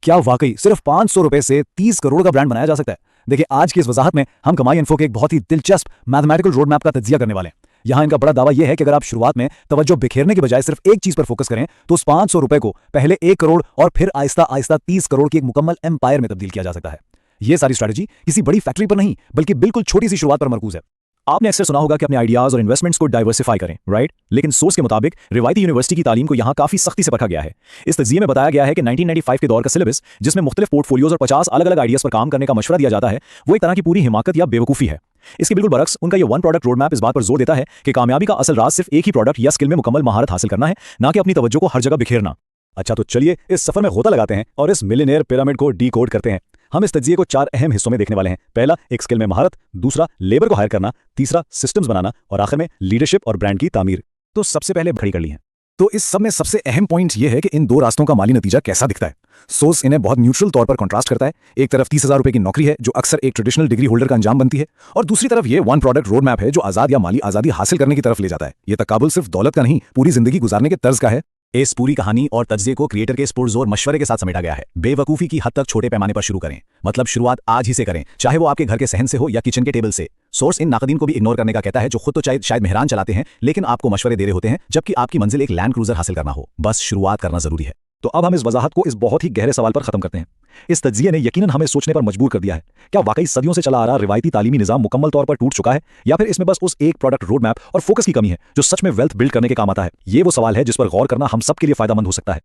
क्या वाकई सिर्फ 500 रुपए से 30 करोड़ का ब्रांड बनाया जा सकता है? देखिए, आज की इस वजाहत में हम कमाई इन्फो के एक बहुत ही दिलचस्प मैथमेटिकल रोड मैप का तज्जिया करने वाले हैं। यहाँ इनका बड़ा दावा यह है कि अगर आप शुरुआत में तवज्जो बिखेरने की बजाय सिर्फ एक चीज पर फोकस करें तो उस 500 रुपए को पहले 1 करोड़ और फिर आहिस्ता आहिस्ता 30 करोड़ की एक मुकम्मल एम्पायर में तब्दील किया जा सकता है। यह सारी स्ट्रैटेजी किसी बड़ी फैक्ट्री पर नहीं बल्कि बिल्कुल छोटी सी शुरुआत पर मरकूज है। आपने अक्सर सुना होगा कि अपने आइडियाज और इन्वेस्टमेंट्स को डाइवर्सिफाई करें, राइट? लेकिन सोर्स के मुताबिक रिवायती यूनिवर्सिटी की तालीम को यहाँ काफी सख्ती से परखा गया है। इस तज्जिये में बताया गया है कि 1995 के दौर का सिलेबस, जिसमें मुख्तलिफ पोर्टफोलियोज और 50 अलग अलग आइडियाज पर काम करने का मशवरा दिया जाता है, वो एक तरह की पूरी हिमाकत या बेवकूफ़ी है। इसके बिल्कुल बरक्स उनका ये वन प्रोडक्ट रोड मैप इस बात पर जोर देता है कि कामयाबी का असल राज सिर्फ एक ही प्रोडक्ट या स्किल में मुकम्मल महारत हासिल करना है, ना कि अपनी तवज्जो को हर जगह बिखेरना। अच्छा, तो चलिए इस सफर में गोता लगाते हैं और इस मिलियनेयर पिरामिड को डीकोड करते हैं। हम इस तज्जिये को 4 अहम हिस्सों में देखने वाले हैं। पहला, एक स्किल में महारत, दूसरा लेबर को हायर करना, तीसरा सिस्टम्स बनाना और आखिर में लीडरशिप और ब्रांड की तामीर। तो सबसे पहले खड़ी कर ली है। तो इस सब में सबसे अहम पॉइंट यह है कि इन दो रास्तों का माली नतीजा कैसा दिखता है। सोर्स इन्हें बहुत न्यूट्रल तौर पर कॉन्ट्रास्ट करता है। एक तरफ 30,000 रुपए की नौकरी है जो अक्सर एक ट्रेडिशनल डिग्री होल्डर का अंजाम बनती है, और दूसरी तरफ ये वन प्रोडक्ट रोड मैप है जो आजाद या माली आजादी हासिल करने की तरफ ले जाता है। यह तकाबुल सिर्फ दौलत का नहीं, पूरी जिंदगी गुजारने के तर्ज का है। इस पूरी कहानी और तज्जिये को क्रिएटर के पुरजोर मशवरे के साथ समेटा गया है। बेवकूफ़ी की हद तक छोटे पैमाने पर शुरू करें, मतलब शुरुआत आज ही से करें, चाहे वो आपके घर के सहन से हो या किचन के टेबल से। सोर्स इन नाकदीन को भी इग्नोर करने का कहता है जो खुद तो शायद मेहरान चलाते हैं, लेकिन आपको मशवरे दे रहे होते हैं, जबकि आपकी मंजिल एक लैंड क्रूजर हासिल करना हो। बस शुरुआत करना जरूरी है। तो अब हम इस वजाहत को इस बहुत ही गहरे सवाल पर खत्म करते हैं। इस तज्जिये ने यकीनन हमें सोचने पर मजबूर कर दिया है। क्या वाकई सदियों से चला आ रहा रिवायती तालीमी निजाम मुकम्मल तौर पर टूट चुका है, या फिर इसमें बस उस एक प्रोडक्ट रोड मैप और फोकस की कमी है जो सच में वेल्थ बिल्ड करने के काम आता है? ये वो सवाल है जिस पर गौर करना हम सब के लिए फायदेमंद हो सकता है।